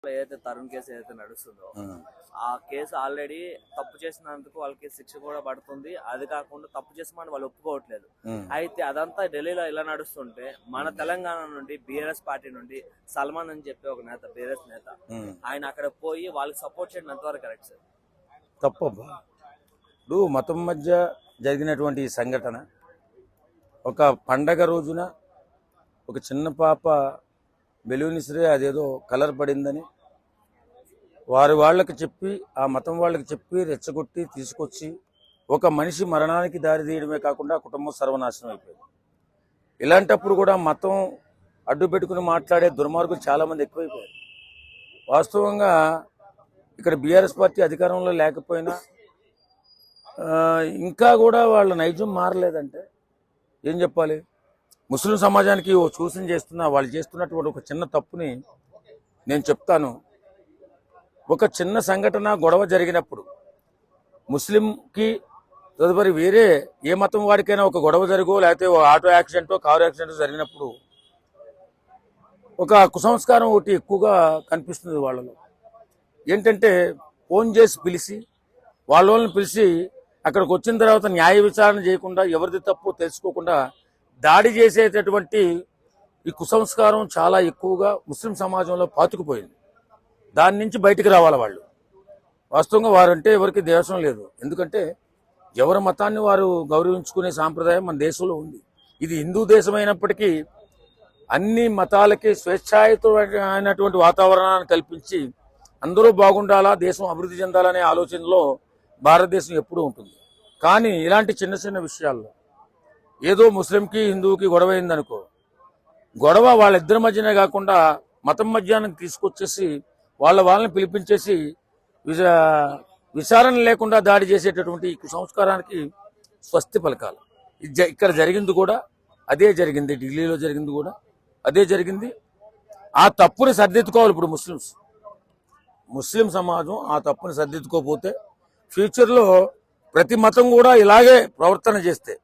ఏదైతే తరుణ్ కేసు ఏదైతే నడుస్తుందో ఆ కేసు ఆల్రెడీ తప్పు చేసినందుకు వాళ్ళకి శిక్ష కూడా పడుతుంది. అది కాకుండా తప్పు చేసామని వాళ్ళు ఒప్పుకోవట్లేదు. అయితే అదంతా ఢిల్లీలో ఇలా నడుస్తుంటే మన తెలంగాణ నుండి బీఆర్ఎస్ పార్టీ నుండి సల్మాన్ అని చెప్పి ఒక నేత, బీఆర్ఎస్ నేత, ఆయన అక్కడ పోయి వాళ్ళకి సపోర్ట్ చేయడం ఎంతవరకు కరెక్ట్ సార్? తప్పబ్బా. ఇప్పుడు మతం మధ్య జరిగినటువంటి ఈ సంఘటన ఒక పండగ రోజున ఒక చిన్న పాప బెలూనిసిరే అదేదో కలర్ పడిందని వాళ్ళకి చెప్పి ఆ మతం వాళ్ళకి చెప్పి రెచ్చగొట్టి తీసుకొచ్చి ఒక మనిషి మరణానికి దారి తీయడమే కాకుండా కుటుంబం సర్వనాశనం అయిపోయింది. ఇలాంటప్పుడు కూడా మతం అడ్డు పెట్టుకుని మాట్లాడే దుర్మార్గులు చాలామంది ఎక్కువైపోయారు. వాస్తవంగా ఇక్కడ బీఆర్ఎస్ పార్టీ అధికారంలో లేకపోయినా ఇంకా కూడా వాళ్ళ నైజం మారలేదంటే ఏం చెప్పాలి? ముస్లిం సమాజానికి ఓ సూచన చేస్తున్నా వాళ్ళు చేస్తున్నటువంటి ఒక చిన్న తప్పుని నేను చెప్తాను. ఒక చిన్న సంఘటన గొడవ జరిగినప్పుడు ముస్లింకి తదుపరి వేరే ఏ మతం వాడికైనా ఒక గొడవ జరుగో లేకపోతే ఆటో యాక్సిడెంటో కారు యాక్సిడెంటో జరిగినప్పుడు ఒక కుసంస్కారం ఒకటి ఎక్కువగా కనిపిస్తుంది వాళ్ళలో. ఏంటంటే ఫోన్ చేసి పిలిచి వాళ్ళని పిలిచి అక్కడికి వచ్చిన తర్వాత న్యాయ విచారణ చేయకుండా ఎవరిది తప్పు తెలుసుకోకుండా దాడి చేసేటటువంటి ఈ కుసంస్కారం చాలా ఎక్కువగా ముస్లిం సమాజంలో పాతుకుపోయింది. దాని నుంచి బయటికి రావాలి వాళ్ళు. వాస్తవంగా వారంటే ఎవరికి ద్వేషం లేదు. ఎందుకంటే ఎవరి మతాన్ని వారు గౌరవించుకునే సాంప్రదాయం మన దేశంలో ఉంది. ఇది హిందూ దేశమైనప్పటికీ అన్ని మతాలకి స్వేచ్ఛాయుతమైనటువంటి వాతావరణాన్ని కల్పించి అందరూ బాగుండాలా, దేశం అభివృద్ధి చెందాలనే ఆలోచనలో భారతదేశం ఎప్పుడూ ఉంటుంది. కానీ ఇలాంటి చిన్న చిన్న విషయాల్లో ఏదో ముస్లింకి హిందువుకి గొడవ అయిందనుకో, గొడవ వాళ్ళిద్దరి మధ్యనే కాకుండా మతం మధ్యానికి తీసుకొచ్చేసి వాళ్ళని పిలిపించేసి విచారణ లేకుండా దాడి చేసేటటువంటి ఈ కుసంస్కారానికి స్వస్తి పలకాలి. ఇక్కడ జరిగింది కూడా అదే జరిగింది, ఢిల్లీలో జరిగింది కూడా అదే జరిగింది. ఆ తప్పుని సరిదిద్దుకోవాలి. ఇప్పుడు ముస్లిం సమాజం ఆ తప్పుని సరిదిద్దుకోకపోతే ఫ్యూచర్లో ప్రతి మతం కూడా ఇలాగే ప్రవర్తన చేస్తే,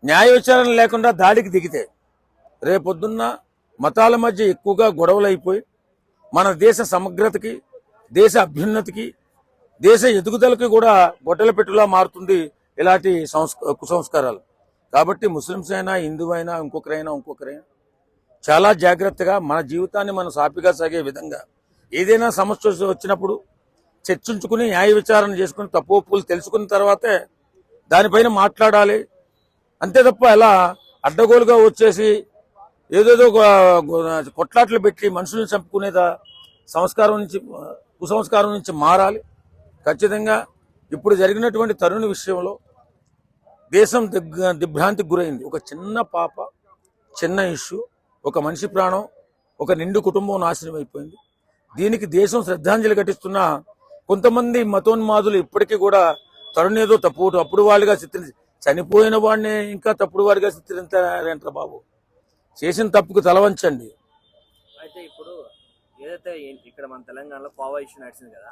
న్యాయ విచారణ లేకుండా దాడికి దిగితే రేపొద్దున్న మతాల మధ్య ఎక్కువగా గొడవలు అయిపోయి మన దేశ సమగ్రతకి, దేశ అభ్యున్నతికి, దేశ ఎదుగుదలకి కూడా గొడ్డల పెట్టులా మారుతుంది ఇలాంటి కుసంస్కారాలు. కాబట్టి ముస్లింస్ అయినా, హిందువైనా, ఇంకొకరైనా చాలా జాగ్రత్తగా మన జీవితాన్ని మనం సాపిగా సాగే విధంగా ఏదైనా సమస్య వచ్చినప్పుడు చర్చించుకుని న్యాయ విచారణ చేసుకుని తప్పు ఒప్పులు తెలుసుకున్న తర్వాతే దానిపైన మాట్లాడాలి. అంతే తప్ప ఎలా అడ్డగోలుగా వచ్చేసి ఏదేదో కొట్లాట్లు పెట్టి మనుషుల్ని చంపుకునేదా కుసంస్కారం నుంచి మారాలి. ఖచ్చితంగా ఇప్పుడు జరిగినటువంటి తరుణి విషయంలో దేశం దిగ్భ్రాంతికి గురైంది. ఒక చిన్న పాప, చిన్న ఇష్యూ, ఒక మనిషి ప్రాణం, ఒక నిండు కుటుంబం నాశనం అయిపోయింది. దీనికి దేశం శ్రద్ధాంజలి ఘటిస్తున్న కొంతమంది మతోన్మాదులు ఇప్పటికీ కూడా తరుణ్ ఏదో తప్పుడు వాడిగా చనిపోయిన వాడిని ఇంకా తప్పుడు వాడిగా చిత్రించారంటారు. బాబు, చేసిన తప్పుకు తలవంచండి. అయితే ఇప్పుడు ఏదైతే ఇక్కడ మన తెలంగాణలో కోవా ఇష్యూ నడిచింది కదా,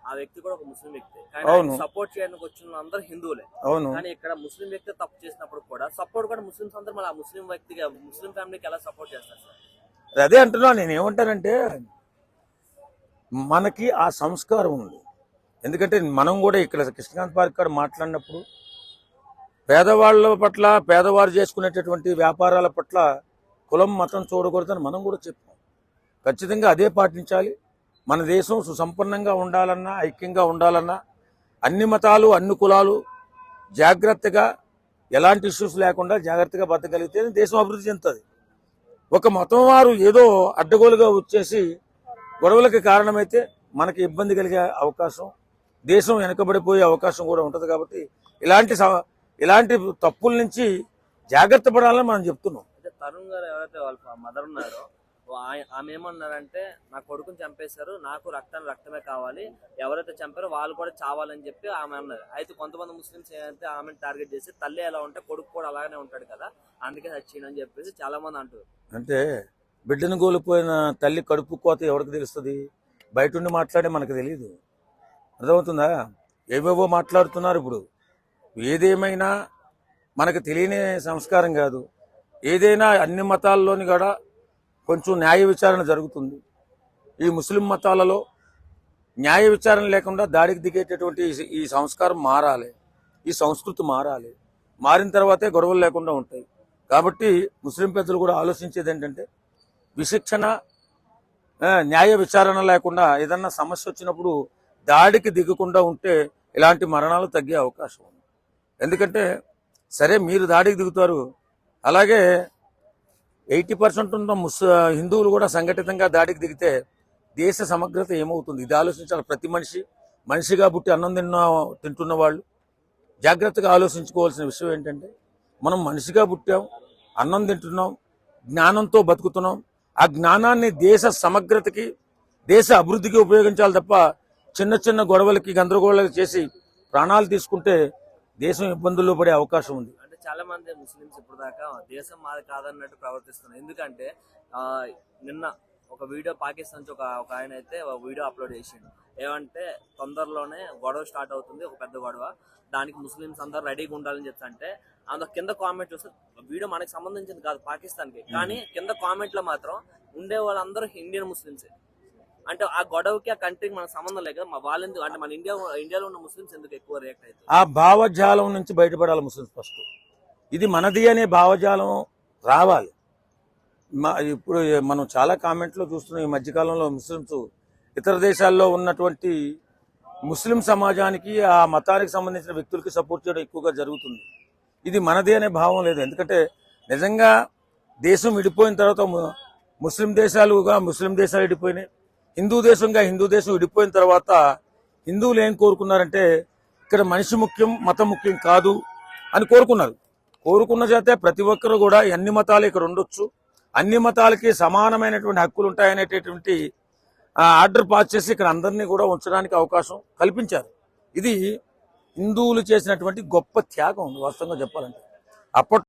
ఆ వ్యక్తి కూడా ఒక ముస్లిం వ్యక్తి, కానీ సపోర్ట్ చేయడానికి వచ్చిన అందరూ హిందువులే. కానీ ఇక్కడ ముస్లిం వ్యక్తి తప్పు చేసినప్పుడు కూడా సపోర్ట్ కూడా ముస్లింస్ అందరూ మళ్ళీ ముస్లిం వ్యక్తికి, ముస్లిం ఫ్యామిలీకి ఎలా సపోర్ట్ చేస్తారు సార్? అదే అంటున్నా. నేను ఏమంటానంటే మనకి ఆ సంస్కారం ఉంది. ఎందుకంటే మనం కూడా ఇక్కడ కృష్ణకాంత్ పార్క్ కాడ మాట్లాడినప్పుడు పేదవాళ్ళ పట్ల, పేదవారు చేసుకునేటటువంటి వ్యాపారాల పట్ల కులం మతం చూడకూడదని మనం కూడా చెప్పాం. ఖచ్చితంగా అదే పాటించాలి. మన దేశం సుసంపన్నంగా ఉండాలన్నా, ఐక్యంగా ఉండాలన్నా అన్ని మతాలు, అన్ని కులాలు జాగ్రత్తగా, ఎలాంటి ఇష్యూస్ లేకుండా జాగ్రత్తగా బతకగలిగితే దేశం అభివృద్ధి చెందుతుంది. ఒక మతం వారు ఏదో అడ్డగోలుగా వచ్చేసి గొడవలకి కారణమైతే మనకి ఇబ్బంది కలిగే అవకాశం, దేశం వెనకబడిపోయే అవకాశం కూడా ఉంటుంది. కాబట్టి ఇలాంటి తప్పుల నుంచి జాగ్రత్త పడాలని మనం చెప్తున్నాం. అయితే తరుణ్ గారు ఎవరైతే వాళ్ళ మదర్ ఉన్నారో ఆమె ఏమన్నారంటే, నా కొడుకుని చంపేశారు, నాకు రక్తమే కావాలి, ఎవరైతే చంపారో వాళ్ళు కూడా చావాలని చెప్పి ఆమె అన్నారు. అయితే కొంతమంది ముస్లింస్ ఏంటంటే ఆమెను టార్గెట్ చేసి తల్లి ఎలా ఉంటే కొడుకు కూడా అలాగనే ఉంటాడు కదా, అందుకే చచ్చిందని చెప్పేసి చాలా మంది అంటారు. అంటే బిడ్డను కోల్పోయిన తల్లి కడుపు కోత ఎవరికి తెలుస్తుంది? బయట ఉండి మాట్లాడే మనకు తెలియదు. అర్థమవుతుందా? ఏవేవో మాట్లాడుతున్నారు. ఇప్పుడు ఏదేమైనా మనకు తెలియని సంస్కారం కాదు. ఏదైనా అన్ని మతాల్లోని కూడా కొంచెం న్యాయ విచారణ జరుగుతుంది. ఈ ముస్లిం మతాలలో న్యాయ విచారణ లేకుండా దాడికి దిగేటటువంటి ఈ సంస్కారం మారాలి, ఈ సంస్కృతి మారాలి. మారిన తర్వాతే గొడవలు లేకుండా ఉంటాయి. కాబట్టి ముస్లిం పెద్దలు కూడా ఆలోచించేది ఏంటంటే విశిక్షణ, న్యాయ విచారణ లేకుండా ఏదన్నా సమస్య వచ్చినప్పుడు దాడికి దిగకుండా ఉంటే ఇలాంటి మరణాలు తగ్గే అవకాశం ఉంది. ఎందుకంటే సరే మీరు దాడికి దిగుతారు, అలాగే 80% ఉన్న హిందువులు కూడా సంఘటితంగా దాడికి దిగితే దేశ సమగ్రత ఏమవుతుంది? ఇది ఆలోచించాలి. ప్రతి మనిషిగా పుట్టి అన్నం తింటున్న వాళ్ళు జాగ్రత్తగా ఆలోచించుకోవాల్సిన విషయం ఏంటంటే మనం మనిషిగా పుట్టాం, అన్నం తింటున్నాం, జ్ఞానంతో బతుకుతున్నాం. ఆ జ్ఞానాన్ని దేశ సమగ్రతకి, దేశ అభివృద్ధికి ఉపయోగించాలి తప్ప చిన్న చిన్న గొడవలకి, గందరగోళాలకి చేసి ప్రాణాలు తీసుకుంటే దేశం ఇబ్బందుల్లో పడే అవకాశం ఉంది. అంటే చాలా మంది ముస్లిమ్స్ ఇప్పుడు దాకా దేశం మాది కాదన్నట్టు ప్రవర్తిస్తున్నారు. ఎందుకంటే నిన్న ఒక వీడియో పాకిస్తాన్ నుంచి ఒక ఆయన అయితే ఒక వీడియో అప్లోడ్ చేసిండు. ఏమంటే తొందరలోనే గొడవ స్టార్ట్ అవుతుంది, ఒక పెద్ద గొడవ, దానికి ముస్లిమ్స్ అందరు రెడీగా ఉండాలని చెప్తుంటే అందులో కింద కామెంట్ చూస్తే వీడియో మనకి సంబంధించింది కాదు పాకిస్తాన్కి, కానీ కింద కామెంట్ లో మాత్రం ఉండే వాళ్ళందరూ ఇండియన్ ముస్లిమ్సే. అంటే ఆ గొడవకి ఆ కంట్రీకి మనకు సంబంధం లేదు కదా, వాళ్ళెందుకు అంటే మన ఇండియాలో ఉన్న ముస్లిమ్స్ ఎందుకు ఎక్కువ రియాక్ట్ అవుతుంది? ఆ భావజాలం నుంచి బయటపడాలి ముస్లిమ్స్ ఫస్ట్. ఇది మనది అనే భావజాలం రావాలి. ఇప్పుడు మనం చాలా కామెంట్లో చూస్తున్నాం ఈ మధ్యకాలంలో ముస్లిమ్స్ ఇతర దేశాల్లో ఉన్నటువంటి ముస్లిం సమాజానికి, ఆ మతానికి సంబంధించిన వ్యక్తులకి సపోర్ట్ చేయడం ఎక్కువగా జరుగుతుంది. ఇది మనదే అనే భావం లేదు. ఎందుకంటే నిజంగా దేశం విడిపోయిన తర్వాత ముస్లిం దేశాలు విడిపోయినాయి, హిందూ దేశం విడిపోయిన తర్వాత హిందువులు ఏం కోరుకున్నారంటే ఇక్కడ మనిషి ముఖ్యం, మతం ముఖ్యం కాదు అని కోరుకున్న చేతే ప్రతి ఒక్కరు కూడా అన్ని మతాలు ఇక్కడ ఉండొచ్చు, అన్ని మతాలకి సమానమైనటువంటి హక్కులు ఉంటాయనేటటువంటి ఆర్డర్ పాస్ చేసి ఇక్కడ అందరినీ కూడా ఉంచడానికి అవకాశం కల్పించారు. ఇది హిందువులు చేసినటువంటి గొప్ప త్యాగం వాస్తవంగా చెప్పాలంటే. అప్పట్లో